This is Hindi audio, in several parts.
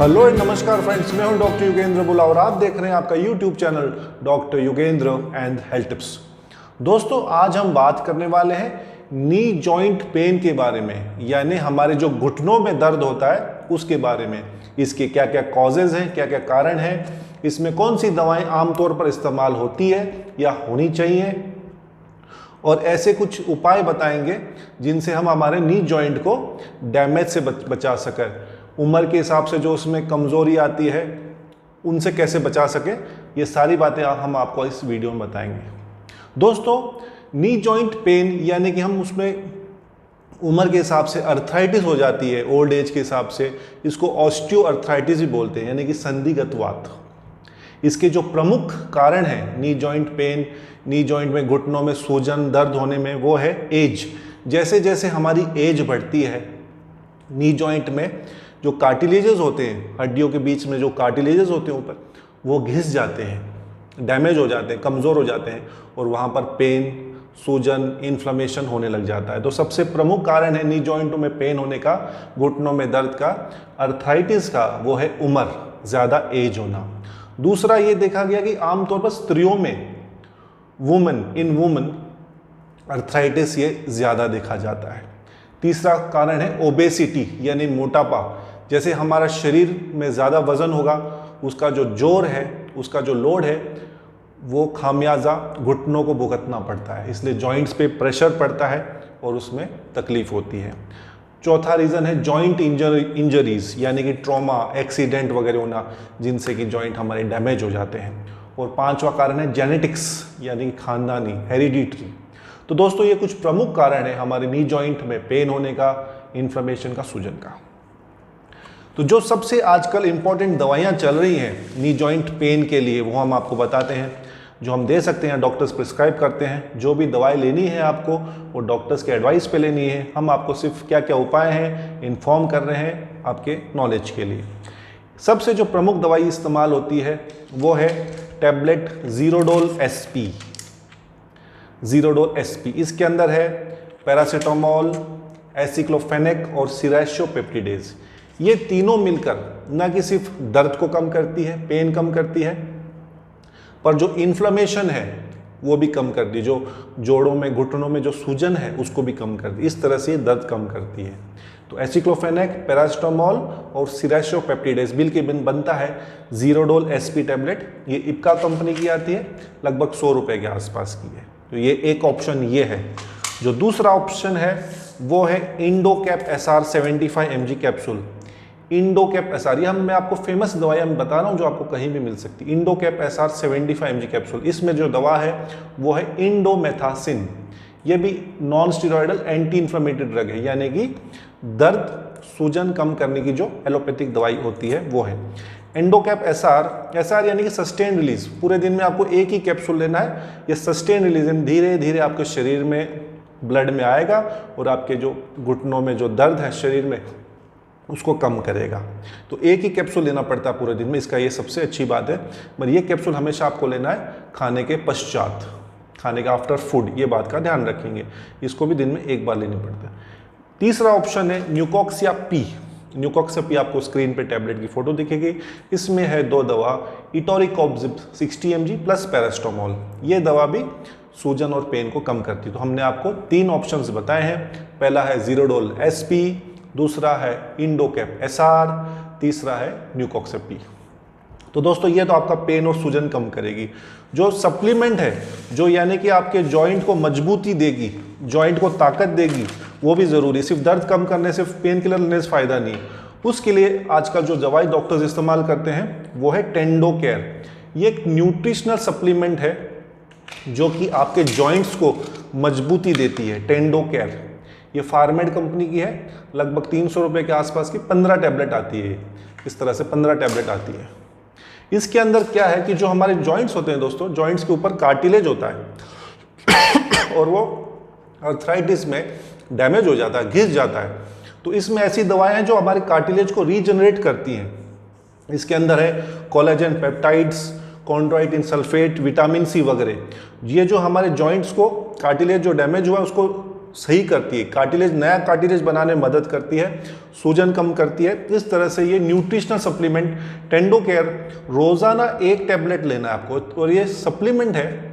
हेलो एंड नमस्कार फ्रेंड्स, मैं हूं डॉक्टर युगेंद्र बुला और आप देख रहे हैं आपका YouTube channel doctor Yugendra and health tips. दोस्तों, आज हम बात करने वाले हैं नी जॉइंट पेन के बारे में, यानी हमारे जो घुटनों में दर्द होता है उसके बारे में। इसके क्या क्या कॉजेज हैं, क्या क्या कारण हैं, इसमें कौन सी दवाएं आमतौर पर इस्तेमाल होती है या होनी चाहिए, और ऐसे कुछ उपाय बताएंगे जिनसे हम हमारे नी जॉइंट को डैमेज से बचा सकें। उम्र के हिसाब से जो उसमें कमज़ोरी आती है उनसे कैसे बचा सके, ये सारी बातें हम आपको इस वीडियो में बताएंगे। दोस्तों, नी जॉइंट पेन यानी कि हम उसमें उम्र के हिसाब से अर्थराइटिस हो जाती है, ओल्ड एज के हिसाब से इसको ऑस्टियो अर्थराइटिस भी बोलते हैं, यानी कि संधिगत वात। इसके जो प्रमुख कारण हैं knee joint pain, knee joint में घुटनों में सूजन दर्द होने में, वो है एज। जैसे जैसे हमारी एज बढ़ती है, नी जॉइंट में जो कार्टिलेजेस होते हैं, हड्डियों के बीच में जो कार्टिलेजेस होते हैं ऊपर, वो घिस जाते हैं, डैमेज हो जाते हैं, कमज़ोर हो जाते हैं, और वहाँ पर पेन, सूजन, इन्फ्लेमेशन होने लग जाता है। तो सबसे प्रमुख कारण है नी जॉइंटों में पेन होने का, घुटनों में दर्द का, अर्थराइटिस का, वो है उम्र, ज़्यादा एज होना। दूसरा ये देखा गया कि आमतौर पर स्त्रियों में वुमन अर्थराइटिस ये ज़्यादा देखा जाता है। तीसरा कारण है ओबेसिटी यानी मोटापा। जैसे हमारा शरीर में ज़्यादा वजन होगा, उसका जो जोर है, उसका जो लोड है, वो खामियाजा घुटनों को भुगतना पड़ता है, इसलिए जॉइंट्स पे प्रेशर पड़ता है और उसमें तकलीफ होती है। चौथा रीज़न है जॉइंट इंजरीज यानी कि ट्रॉमा, एक्सीडेंट वगैरह होना, जिनसे कि जॉइंट हमारे डैमेज हो जाते हैं। और पांचवा कारण है जेनेटिक्स यानी कि खानदानी, हेरिडिटरी। तो दोस्तों, ये कुछ प्रमुख कारण है हमारे नी जॉइंट में पेन होने का, इन्फ्लेमेशन का, सूजन का। तो जो सबसे आजकल इंपॉर्टेंट दवाइयाँ चल रही हैं नी जॉइंट पेन के लिए, वो हम आपको बताते हैं, जो हम दे सकते हैं, डॉक्टर्स प्रिस्क्राइब करते हैं। जो भी दवाई लेनी है आपको, वो डॉक्टर्स के एडवाइस पे लेनी है। हम आपको सिर्फ क्या क्या उपाय हैं इन्फॉर्म कर रहे हैं आपके नॉलेज के लिए। सबसे जो प्रमुख दवाई इस्तेमाल होती है वो है टैबलेट ज़ीरोडोल एसपी। इसके अंदर है पैरासीटामोल, एसिक्लोफेनेक और सिराशियोपेप्टिडेज। ये तीनों मिलकर न कि सिर्फ दर्द को कम करती है, पेन कम करती है, पर जो इन्फ्लेमेशन है वो भी कम कर दी, जो जोड़ों में, घुटनों में जो सूजन है उसको भी कम कर दी। इस तरह से दर्द कम करती है। तो एसिक्लोफेनेक, पैरासीटामोल और सिराशियोपेप्टिडेज बिल के बिन बनता है ज़ीरोडोल एसपी टैबलेट। ये इप्का कंपनी की आती है, लगभग 100 रुपये के आसपास की है। तो ये एक ऑप्शन ये है। जो दूसरा ऑप्शन है वो है इंडोकैप एसआर 75 mg कैप्सूल। इंडोकैप एसआर, ये मैं आपको फेमस दवाई मैं बता रहा हूँ जो आपको कहीं भी मिल सकती है। इंडोकैप एसआर 75 mg कैप्सूल, इसमें जो दवा है वो है इंडोमेथासिन। ये भी non steroidal anti inflammatory drug है, यानी कि दर्द सूजन कम करने की जो एलोपैथिक दवाई होती है वो है इंडोकैप एसआर यानी कि सस्टेन रिलीज। पूरे दिन में आपको एक ही कैप्सूल लेना है। ये सस्टेन रिलीज धीरे धीरे आपके शरीर में, ब्लड में आएगा और आपके जो घुटनों में जो दर्द है शरीर में, उसको कम करेगा। तो एक ही कैप्सूल लेना पड़ता है पूरे दिन में, इसका ये सबसे अच्छी बात है। पर ये कैप्सूल हमेशा आपको लेना है खाने के पश्चात, खाने का आफ्टर फूड, ये बात का ध्यान रखेंगे। इसको भी दिन में एक बार लेनी पड़ता है। तीसरा ऑप्शन है न्यूकॉक्सिया पी। न्यूकॉक्सिया पी आपको स्क्रीन पे टैबलेट की फोटो दिखेगी। इसमें है 2 दवा, इटोरिकोबजिब 60 mg प्लस पैरासीटामोल। ये दवा भी सूजन और पेन को कम करती है। तो हमने आपको 3 ऑप्शंस बताए हैं। पहला है ज़ीरोडोल एसपी, दूसरा है इंडोकैप एसआर, तीसरा है न्यूकॉक्सिया पी। तो दोस्तों, ये तो आपका पेन और सूजन कम करेगी। जो सप्लीमेंट है, जो यानी कि आपके जॉइंट को मजबूती देगी, जॉइंट को ताकत देगी, वो भी ज़रूरी। सिर्फ दर्द कम करने से, पेन किलर लेने से फ़ायदा नहीं। उसके लिए आजकल जो दवाई डॉक्टर्स इस्तेमाल करते हैं वो है टेंडो केयर। ये एक न्यूट्रिशनल सप्लीमेंट है जो कि आपके जॉइंट्स को मजबूती देती है। टेंडो केयर ये फार्मेड कंपनी की है, लगभग 300 रुपये के आसपास की 15 टैबलेट आती है। इस तरह से 15 टैबलेट आती है। इसके अंदर क्या है कि जो हमारे जॉइंट्स होते हैं दोस्तों, जॉइंट्स के ऊपर कार्टिलेज होता है और वो अर्थराइटिस में डैमेज हो जाता है, घिस जाता है। तो इसमें ऐसी दवाएं हैं जो हमारे कार्टिलेज को रीजनरेट करती हैं। इसके अंदर है collagen peptides, chondroitin sulphate, vitamin C वगैरह। ये जो हमारे जॉइंट्स को, कार्टिलेज जो डैमेज हुआ है उसको सही करती है, कार्टिलेज नया कार्टिलेज बनाने में मदद करती है, सूजन कम करती है। इस तरह से ये न्यूट्रिशनल सप्लीमेंट टेंडो केयर रोजाना 1 टैबलेट लेना है आपको, और ये सप्लीमेंट है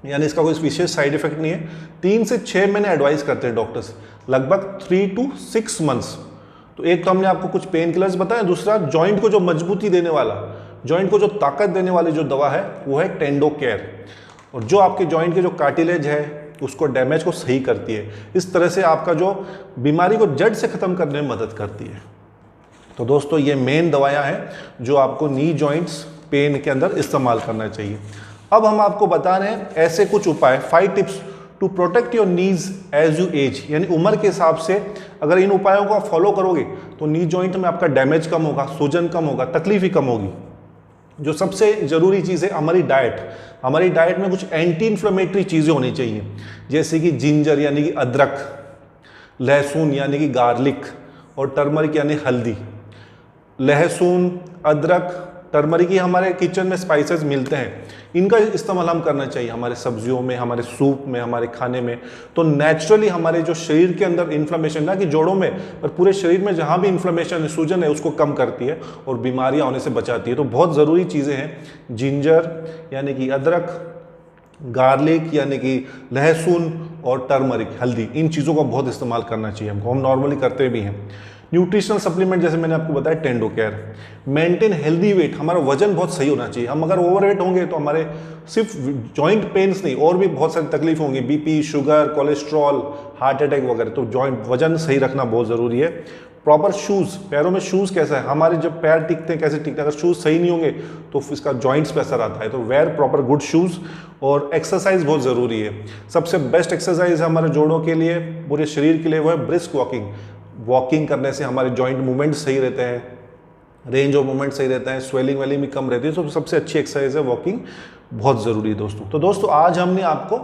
यानी इसका कोई विशेष साइड इफेक्ट नहीं है। 3 से 6 महीने एडवाइस करते हैं डॉक्टर्स, लगभग 3 to 6 मंथ्स। तो एक तो हमने आपको कुछ पेन किलर्स बताया, दूसरा जॉइंट को जो मजबूती देने वाला, जॉइंट को जो ताकत देने वाली जो दवा है वो है टेंडो केयर, और जो आपके जॉइंट के जो कार्टिलेज है उसको डैमेज को सही करती है। इस तरह से आपका जो बीमारी को जड़ से खत्म करने में मदद करती है। तो दोस्तों ये मेन दवायां हैं जो आपको नी जॉइंट्स पेन के अंदर इस्तेमाल करना चाहिए। अब हम आपको बता रहे हैं ऐसे कुछ उपाय, 5 tips to protect your knees as you age, यानी उम्र के हिसाब से अगर इन उपायों को आप फॉलो करोगे तो नी जॉइंट में आपका डैमेज कम होगा, सूजन कम होगा, तकलीफ ही कम होगी। जो सबसे जरूरी चीज़ है हमारी डाइट, हमारी डाइट में कुछ एंटी इन्फ्लेमेटरी चीज़ें होनी चाहिए, जैसे कि जिंजर यानी कि अदरक, लहसुन यानी कि गार्लिक, और टर्मरिक यानी हल्दी। लहसुन, अदरक, टर्मरिक ही हमारे किचन में स्पाइसेस मिलते हैं, इनका इस्तेमाल हम करना चाहिए हमारे सब्जियों में, हमारे सूप में, हमारे खाने में। तो नेचुरली हमारे जो शरीर के अंदर इन्फ्लेमेशन, ना कि जोड़ों में पर पूरे शरीर में जहाँ भी इन्फ्लेमेशन है, सूजन है, उसको कम करती है और बीमारियाँ होने से बचाती है। तो बहुत ज़रूरी चीज़ें हैं, जिंजर यानी कि अदरक, गार्लिक यानी कि लहसुन, और टर्मरिक हल्दी, इन चीज़ों का बहुत इस्तेमाल करना चाहिए हमको, हम नॉर्मली करते भी हैं। न्यूट्रिशनल सप्लीमेंट जैसे मैंने आपको बताया टेंडो केयर। मेंटेन हेल्दी वेट, हमारा वजन बहुत सही होना चाहिए। हम अगर ओवरवेट होंगे तो हमारे सिर्फ जॉइंट पेन्स नहीं और भी बहुत सारी तकलीफ होंगी, BP, sugar, cholesterol, heart attack वगैरह। तो जॉइंट वजन सही रखना बहुत ज़रूरी है। प्रॉपर शूज़, पैरों में शूज़ कैसा है, हमारे जब पैर टिकते हैं कैसे टिकते हैं, अगर शूज़ सही नहीं होंगे तो इसका जॉइंट्स पे असर आता है। तो वेयर प्रॉपर गुड शूज़, और एक्सरसाइज बहुत ज़रूरी है। सबसे बेस्ट एक्सरसाइज है हमारे जोड़ों के लिए, पूरे शरीर के लिए, वो है ब्रिस्क वॉकिंग। वॉकिंग करने से हमारे जॉइंट मूवमेंट सही रहते हैं, रेंज ऑफ मूवमेंट सही रहता है, स्वेलिंग वेलिंग भी कम रहती है। तो सबसे अच्छी एक्सरसाइज है वॉकिंग, बहुत ज़रूरी है दोस्तों। तो दोस्तों आज हमने आपको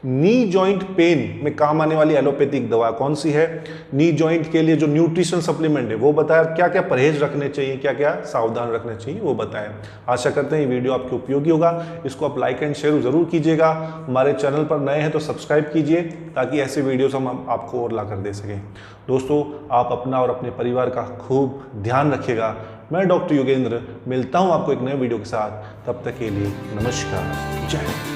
नी जॉइंट पेन में काम आने वाली एलोपैथिक दवा कौन सी है, नी जॉइंट के लिए जो न्यूट्रिशन सप्लीमेंट है वो बताया, क्या क्या परहेज रखने चाहिए, क्या क्या सावधान रखना चाहिए वो बताया। आशा करते हैं ये वीडियो आपके उपयोगी होगा। इसको आप लाइक एंड शेयर ज़रूर कीजिएगा। हमारे चैनल पर नए हैं तो सब्सक्राइब कीजिए ताकि ऐसे वीडियोस हम आपको और ला कर दे सकें। दोस्तों आप अपना और अपने परिवार का खूब ध्यान रखिएगा। मैं डॉक्टर योगेंद्र मिलता हूं आपको एक नए वीडियो के साथ, तब तक के लिए नमस्कार, जय हिंद।